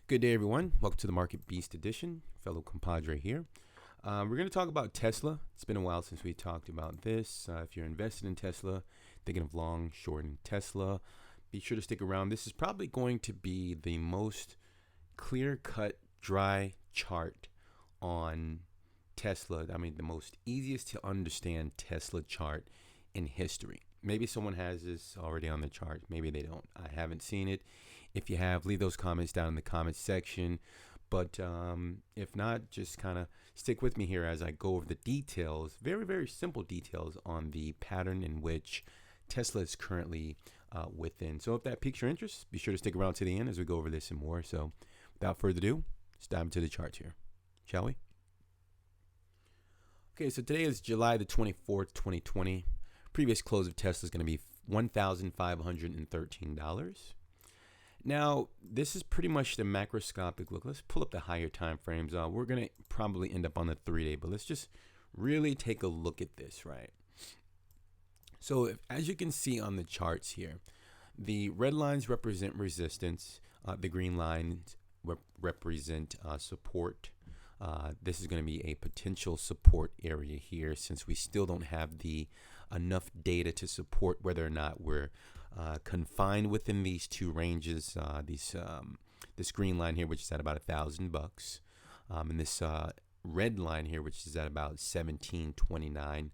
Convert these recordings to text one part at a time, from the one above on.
Good day, everyone. Welcome to the Market Beast Edition. Fellow compadre here. We're going to talk about Tesla. It's been a while since we talked about this. If you're invested in Tesla, thinking of long, short in Tesla, be sure to stick around. This is probably going to be the most clear-cut, dry chart on Tesla. I mean, the most easiest to understand Tesla chart in history. Maybe someone has this already on the chart. Maybe they don't. I haven't seen it. If you have, leave those comments down in the comments section. But if not, just kind of stick with me here as I go over the details, very, very simple details on the pattern in which Tesla is currently within. So if that piques your interest, be sure to stick around to the end as we go over this and more. So without further ado, let's dive into the charts here, shall we? Okay, so today is July the 24th, 2020. Previous close of Tesla is going to be $1,513. Now, this is pretty much the macroscopic look. Let's pull up the higher time frames. We're going to probably end up on the 3-day, but let's just really take a look at this, right? So as you can see on the charts here, the red lines represent resistance. The green lines represent support. This is going to be a potential support area here since we still don't have the enough data to support whether or not we're confined within these two ranges. This green line here, which is at about $1,000, and this red line here, which is at about 1729.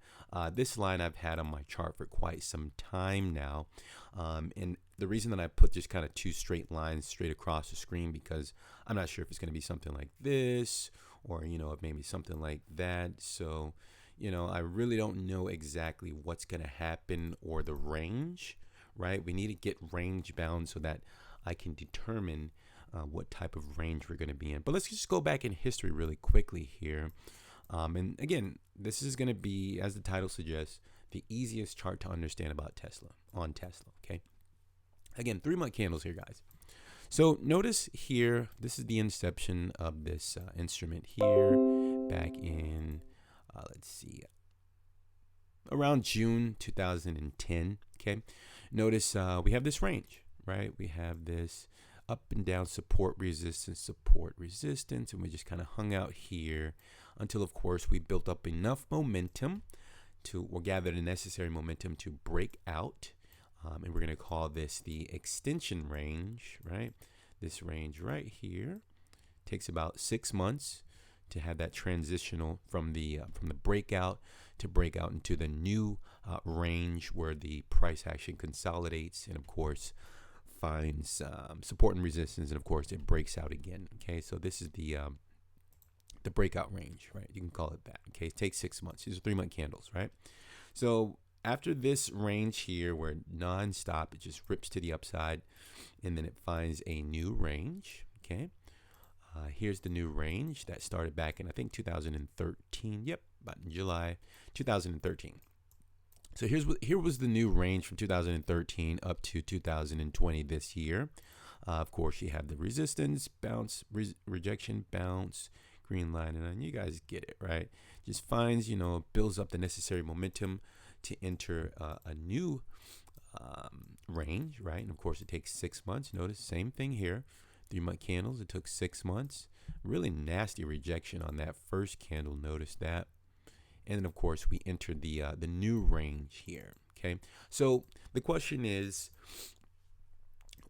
This line I've had on my chart for quite some time now, and the reason that I put just kind of two straight lines straight across the screen because I'm not sure if it's going to be something like this or maybe something like that. So I really don't know exactly what's going to happen or the range, right? We need to get range bound so that I can determine what type of range we're going to be in. But let's just go back in history really quickly here. And again, this is going to be, as the title suggests, the easiest chart to understand about Tesla, okay? Again, 3-month candles here, guys. So notice here, this is the inception of this instrument here back in, let's see, around June 2010, okay? Notice we have this range, right? We have this up and down support, resistance, and we just kind of hung out here until, of course, we built up enough momentum or gathered the necessary momentum to break out. And we're going to call this the extension range, right? This range right here takes about 6 months to have that transitional from the breakout to break out into the new range where the price action consolidates and, of course, finds support and resistance, and of course it breaks out again. Okay, so this is the breakout range, right? You can call it that. Okay, it takes 6 months. These are 3-month candles, right? So after this range here, where non-stop, it just rips to the upside, and then it finds a new range. Okay, here's the new range that started back in, I think, 2013. Yep, about in July 2013. So here was the new range from 2013 up to 2020 this year. Of course, you have the resistance, bounce, rejection, bounce, green line, and you guys get it, right? Just finds, builds up the necessary momentum to enter a new range, right? And of course, it takes 6 months. Notice same thing here, 3-month candles. It took 6 months. Really nasty rejection on that first candle. Notice that. And then, of course, we entered the new range here, okay? So the question is,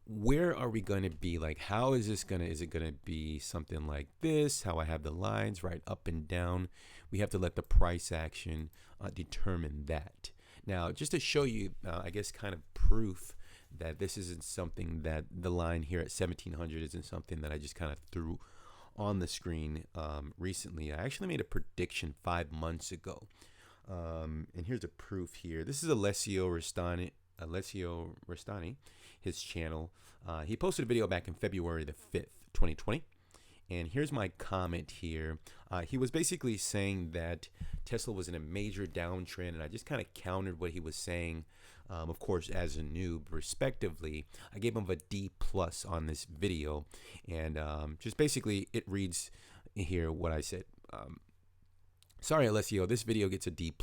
where are we going to be? Like, how is it going to be something like this? How I have the lines, right, up and down. We have to let the price action determine that. Now, just to show you, I guess, kind of proof that this isn't something that the line here at 1700 isn't something that I just kind of threw on the screen recently. I actually made a prediction 5 months ago, and here's a proof here. This is Alessio Restani, his channel. He posted a video back in February the 5th, 2020, and here's my comment here. He was basically saying that Tesla was in a major downtrend, and I just kind of countered what he was saying. Of course, as a noob, respectively, I gave him a D+ on this video, and just basically it reads here what I said. Sorry, Alessio, this video gets a D+.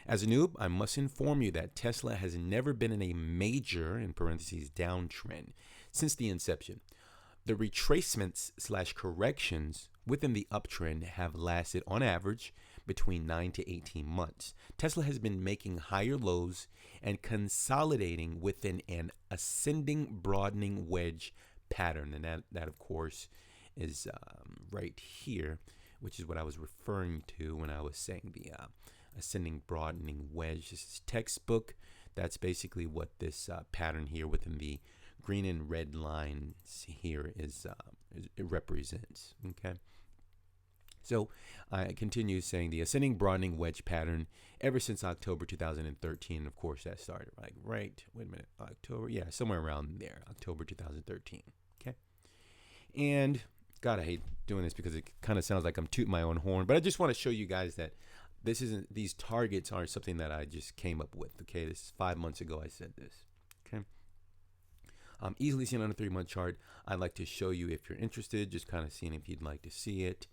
As a noob, I must inform you that Tesla has never been in a major, in parentheses, downtrend since the inception. The retracements slash corrections within the uptrend have lasted on average between 9 to 18 months. Tesla has been making higher lows and consolidating within an ascending broadening wedge pattern. And that of course, is right here, which is what I was referring to when I was saying the ascending broadening wedge. This is textbook. That's basically what this pattern here within the green and red lines here is it represents. Okay. So I continue saying the ascending broadening wedge pattern ever since October 2013. Of course, that started wait a minute, October, yeah, somewhere around there, October 2013. Okay. And God, I hate doing this because it kind of sounds like I'm tooting my own horn, but I just want to show you guys that these targets aren't something that I just came up with. Okay. This is 5 months ago I said this. Okay. Easily seen on a 3-month chart. I'd like to show you if you're interested, just kind of seeing if you'd like to see it.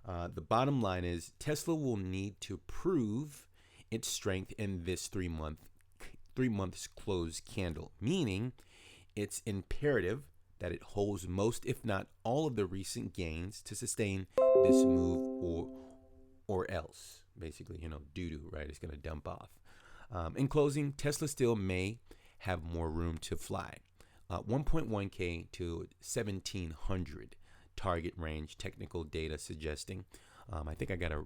The bottom line is Tesla will need to prove its strength in this 3 months close candle, meaning it's imperative that it holds most, if not all, of the recent gains to sustain this move, or else, basically, doo-doo, right? It's going to dump off. In closing, Tesla still may have more room to fly. 1.1K to 1700 target range, technical data suggesting. I think I got a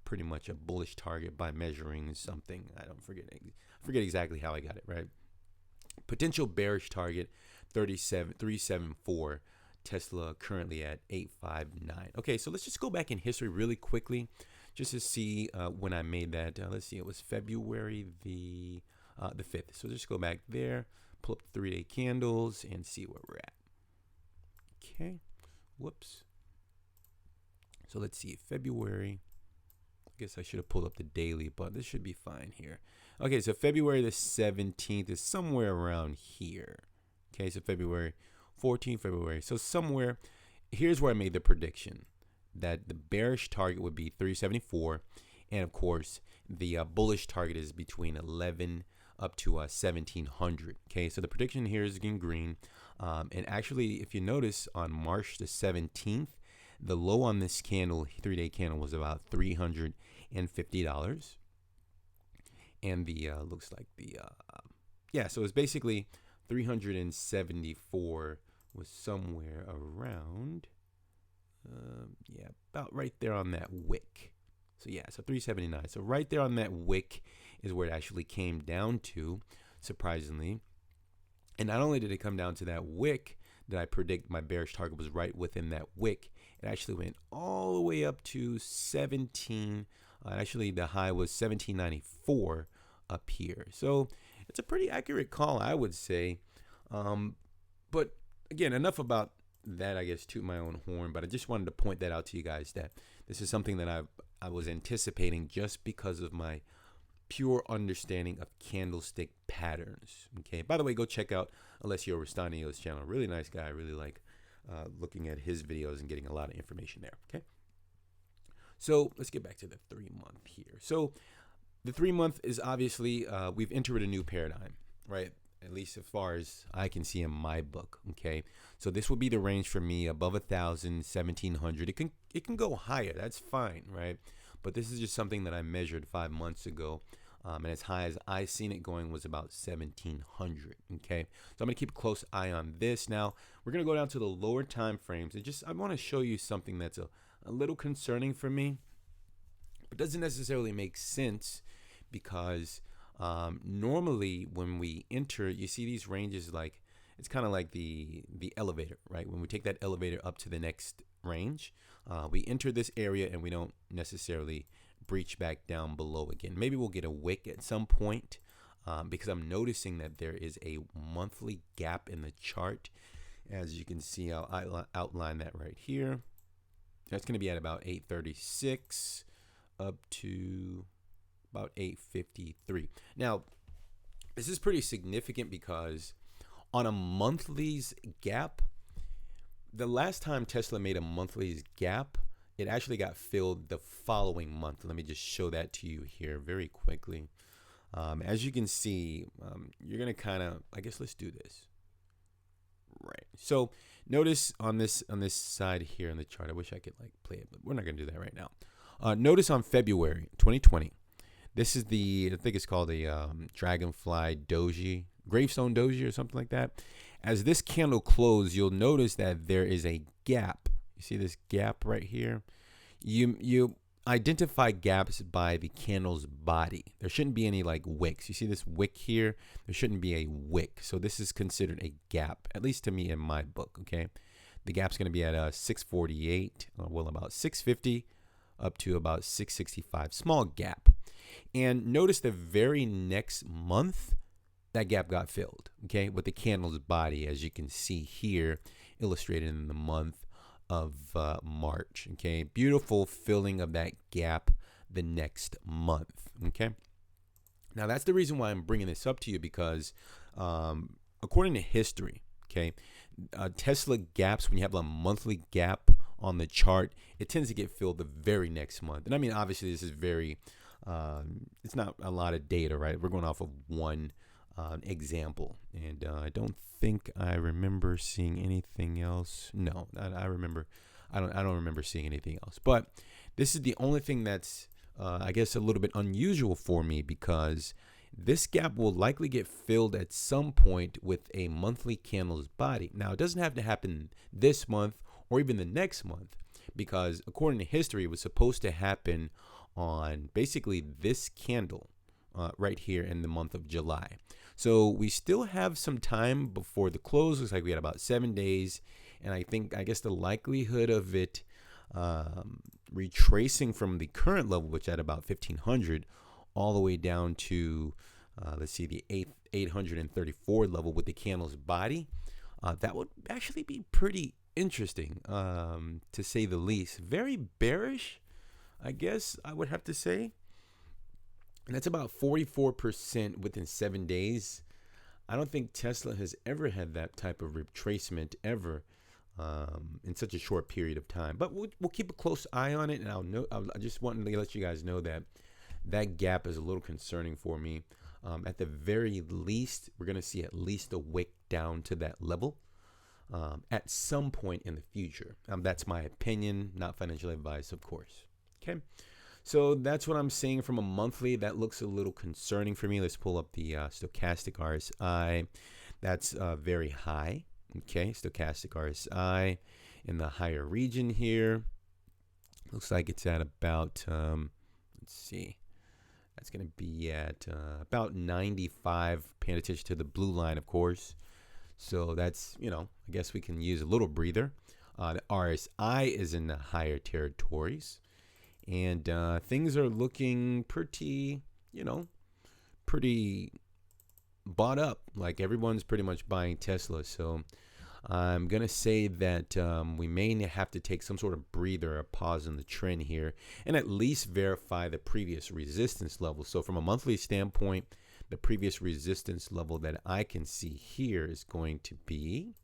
pretty much a bullish target by measuring something. I forget exactly how I got it, right? Potential bearish target 374. Tesla currently at 859. Okay, so let's just go back in history really quickly just to see when I made that. Let's see, it was February the 5th. So just go back there, pull up the 3-day candles and see where we're at. Okay. Whoops. So let's see, February. I guess I should have pulled up the daily, but this should be fine here. Okay, so February the 17th is somewhere around here. Okay, so February 14th, February. So somewhere, here's where I made the prediction that the bearish target would be 374. And of course, the bullish target is between 11 up to 1700. Okay, so the prediction here is in green. And actually, if you notice, on March the 17th, the low on this candle, 3-day candle, was about $350. And the looks like the so it's basically 374 was somewhere around about right there on that wick. So yeah, so 379. So right there on that wick is where it actually came down to, surprisingly. And not only did it come down to that wick, that I predict my bearish target was right within that wick, it actually went all the way up to 17. Actually, the high was 1794 up here. So it's a pretty accurate call, I would say. But again, enough about that, I guess, toot my own horn. But I just wanted to point that out to you guys, that this is something that I was anticipating just because of my pure understanding of candlestick patterns. Okay. By the way, go check out Alessio Restagno's channel. Really nice guy. I really like looking at his videos and getting a lot of information there. Okay. So let's get back to the 3-month here. So the 3-month is obviously we've entered a new paradigm, right? At least as far as I can see in my book. Okay. So this will be the range for me above 1,000, 1,700. It can go higher. That's fine, right? But this is just something that I measured 5 months ago. And as high as I seen it going was about 1,700. Okay. So I'm going to keep a close eye on this. Now we're going to go down to the lower time frames. I want to show you something that's a little concerning for me, but doesn't necessarily make sense because normally when we enter, you see these ranges, like it's kind of like the elevator, right? When we take that elevator up to the next range, we enter this area and we don't necessarily breach back down below again. Maybe we'll get a wick at some point because I'm noticing that there is a monthly gap in the chart. As you can see, I'll outline that right here. That's going to be at about 836 up to about 853. Now, this is pretty significant because on a monthly's gap, the last time Tesla made a monthly's gap, it actually got filled the following month. Let me just show that to you here very quickly. As you can see, you're going to kind of, I guess let's do this. Right. So Notice on this side here on the chart. I wish I could like play it, but we're not gonna do that right now. Notice on February 2020. This is I think it's called a Dragonfly Doji, Gravestone Doji or something like that. As this candle closed, you'll notice that there is a gap. You see this gap right here? You identify gaps by the candle's body. There shouldn't be any like wicks. You see this wick here? There shouldn't be a wick. So this is considered a gap, at least to me in my book, okay? The gap's going to be at 648, well, about 650 up to about 665. Small gap. And notice the very next month, that gap got filled, okay, with the candle's body, as you can see here, illustrated in the month of March, okay. Beautiful filling of that gap the next month, okay. Now, that's the reason why I'm bringing this up to you, because according to history, okay, Tesla gaps, when you have a monthly gap on the chart, it tends to get filled the very next month. And I mean, obviously, this is very, it's not a lot of data, right? We're going off of one example, and I don't think I remember seeing anything else. No, I remember, I don't remember seeing anything else. But this is the only thing that's, I guess, a little bit unusual for me, because this gap will likely get filled at some point with a monthly candle's body. Now, it doesn't have to happen this month or even the next month, because according to history, it was supposed to happen on basically this candle right here in the month of July. So we still have some time before the close. Looks like we had about 7 days. And I guess the likelihood of it retracing from the current level, which at about 1500, all the way down to, let's see, the 834 level with the candle's body, that would actually be pretty interesting, to say the least. Very bearish, I guess I would have to say. And that's about 44% within 7 days. I don't think Tesla has ever had that type of retracement ever in such a short period of time. But we'll keep a close eye on it, and I just wanted to let you guys know that that gap is a little concerning for me. At the very least, we're going to see at least a wick down to that level at some point in the future. That's my opinion, not financial advice, of course. Okay. So that's what I'm seeing from a monthly. That looks a little concerning for me. Let's pull up the stochastic RSI. That's very high. Okay, stochastic RSI in the higher region here. Looks like it's at about, let's see, that's going to be at about 95, paying attention to the blue line, of course. So that's, I guess we can use a little breather. The RSI is in the higher territories. And things are looking pretty, pretty bought up. Like everyone's pretty much buying Tesla. So I'm going to say that we may have to take some sort of breather or pause in the trend here and at least verify the previous resistance level. So from a monthly standpoint, the previous resistance level that I can see here is going to be,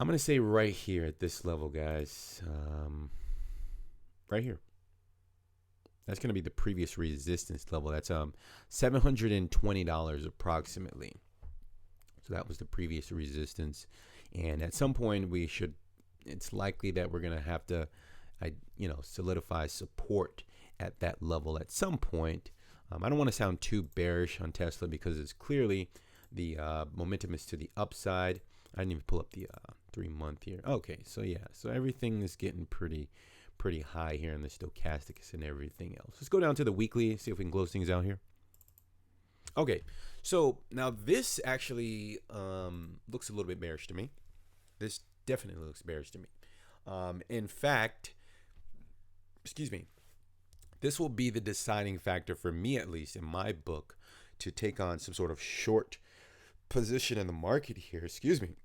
I'm going to say right here at this level, guys. Right here. That's going to be the previous resistance level. That's $720 approximately. So that was the previous resistance. And at some point it's likely that we're going to have to, solidify support at that level at some point. I don't want to sound too bearish on Tesla because it's clearly the momentum is to the upside. I didn't even pull up the 3-month here. Okay, so yeah, so everything is getting pretty high here in the stochastics and everything else. Let's go down to the weekly, see if we can close things out here. Okay, so now this actually looks a little bit bearish to me. This definitely looks bearish to me. In fact, excuse me, this will be the deciding factor for me, at least in my book, to take on some sort of short position in the market here. Excuse me.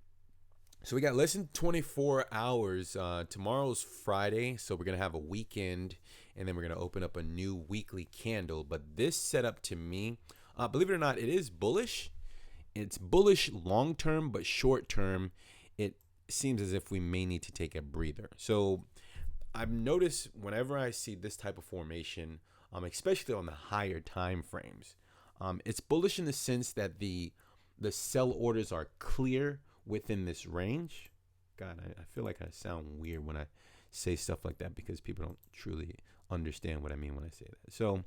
So we got less than 24 hours. Tomorrow's Friday, so we're going to have a weekend, and then we're going to open up a new weekly candle. But this setup to me, believe it or not, it is bullish. It's bullish long-term, but short-term, it seems as if we may need to take a breather. So I've noticed whenever I see this type of formation, especially on the higher time frames, it's bullish in the sense that the sell orders are clear within this range. God, I feel like I sound weird when I say stuff like that because people don't truly understand what I mean when I say that. So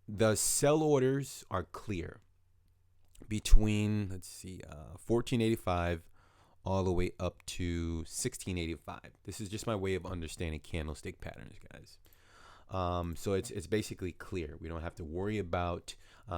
the sell orders are clear between, let's see, 1485 all the way up to 1685. This is just my way of understanding candlestick patterns, guys. So it's basically clear. We don't have to worry about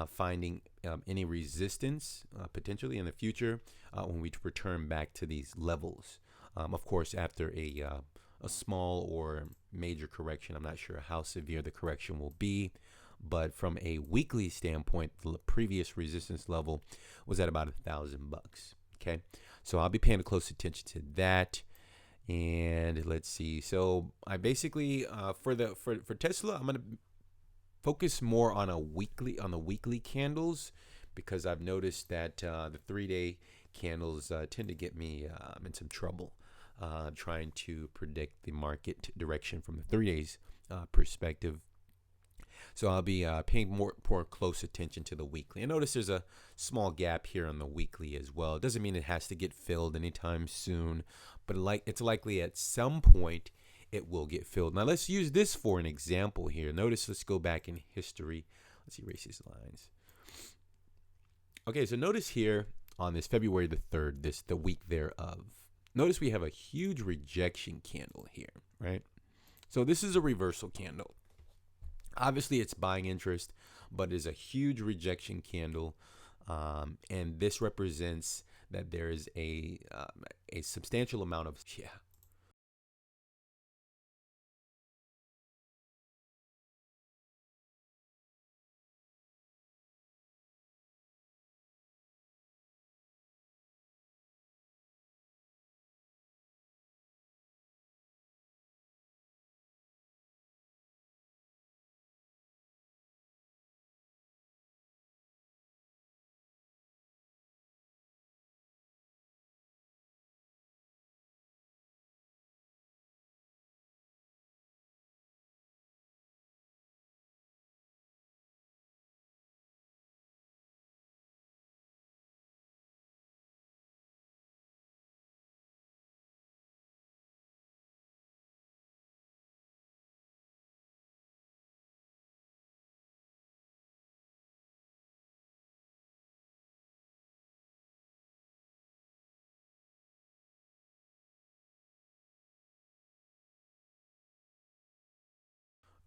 finding any resistance potentially in the future when we return back to these levels. Of course, after a small or major correction, I'm not sure how severe the correction will be, but from a weekly standpoint, the previous resistance level was at about $1,000. Okay, so I'll be paying close attention to that. And let's see. So I basically for Tesla, I'm gonna focus more on the weekly candles because I've noticed that the 3-day candles tend to get me in some trouble trying to predict the market direction from the 3 days perspective. So I'll be paying more close attention to the weekly. And notice there's a small gap here on the weekly as well. It doesn't mean it has to get filled anytime soon, but it's likely at some point it will get filled. Now let's use this for an example here. Notice, let's go back in history. Let's erase these lines. Okay, so notice here on this February the 3rd, the week thereof, notice we have a huge rejection candle here, right? So this is a reversal candle. Obviously, it's buying interest, but it's a huge rejection candle, and this represents that there is a substantial amount of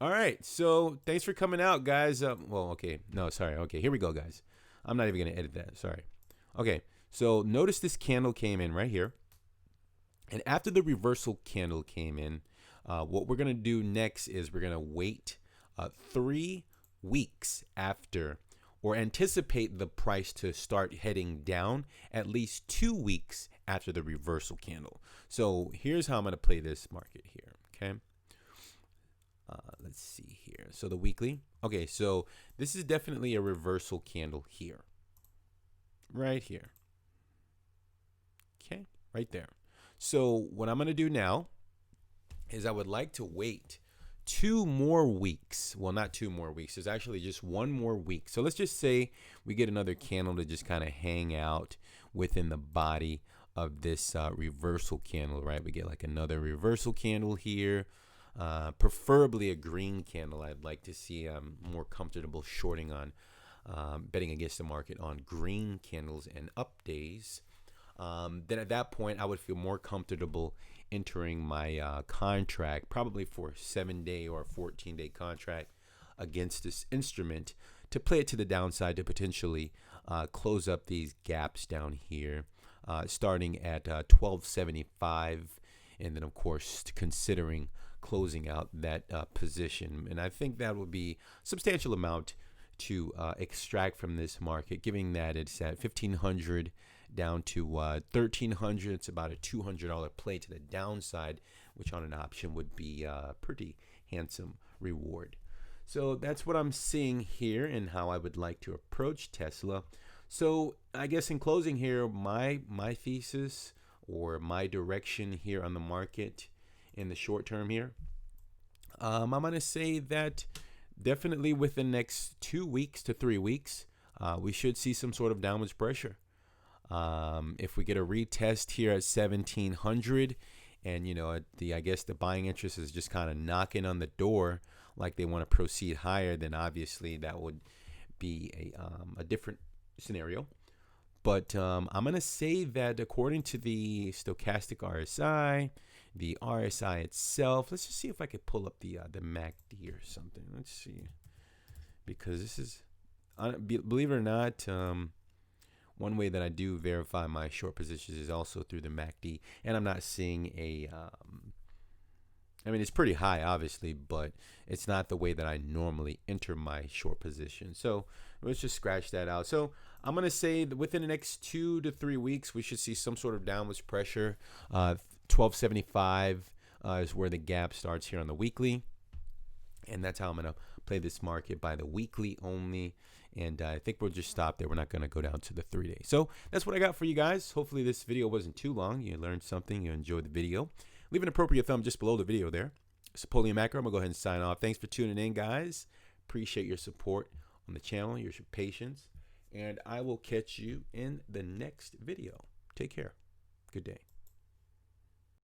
All right, so thanks for coming out, guys. Okay, no, sorry. Okay, here we go, guys. I'm not even gonna edit that. Sorry. Okay, so notice this candle came in right here, and after the reversal candle came in, what we're gonna do next is we're gonna wait 3 weeks after, or anticipate the price to start heading down at least 2 weeks after the reversal candle. So here's how I'm gonna play this market here. Okay. Let's see here. So the weekly. Okay, so this is definitely a reversal candle here. Right here. Okay, right there. So what I'm going to do now is I would like to wait 2 more weeks. Well, not 2 more weeks. There's actually just 1 more week. So let's just say we get another candle to just kind of hang out within the body of this reversal candle, right? We get like another reversal candle here. Preferably a green candle. I'd like to see more comfortable shorting on betting against the market on green candles and up days. Then at that point, I would feel more comfortable entering my contract, probably for a 7-day or 14-day contract against this instrument to play it to the downside to potentially close up these gaps down here, starting at 1275, and then of course considering closing out that position. And I think that would be a substantial amount to extract from this market, given that it's at 1,500 down to 1,300. It's about a $200 play to the downside, which on an option would be a pretty handsome reward. So that's what I'm seeing here and how I would like to approach Tesla. So I guess in closing here, my thesis or my direction here on the market in the short term here, I'm going to say that definitely within the next 2 weeks to 3 weeks, we should see some sort of downwards pressure. If we get a retest here at 1700, and I guess the buying interest is just kind of knocking on the door, like they want to proceed higher, then obviously that would be a different scenario. But I'm going to say that according to the stochastic RSI, the RSI itself, let's just see if I could pull up the MACD or something. Let's see. Because this is, believe it or not, one way that I do verify my short positions is also through the MACD. And I'm not seeing I mean, it's pretty high, obviously, but it's not the way that I normally enter my short position. So let's just scratch that out. So I'm going to say that within the next 2 to 3 weeks, we should see some sort of downwards pressure. 1275 is where the gap starts here on the weekly. And that's how I'm going to play this market, by the weekly only. And I think we'll just stop there. We're not going to go down to the 3 day. So that's what I got for you guys. Hopefully this video wasn't too long. You learned something. You enjoyed the video. Leave an appropriate thumb just below the video there. It's Napoleon Macro. I'm going to go ahead and sign off. Thanks for tuning in, guys. Appreciate your support on the channel, your patience. And I will catch you in the next video. Take care. Good day.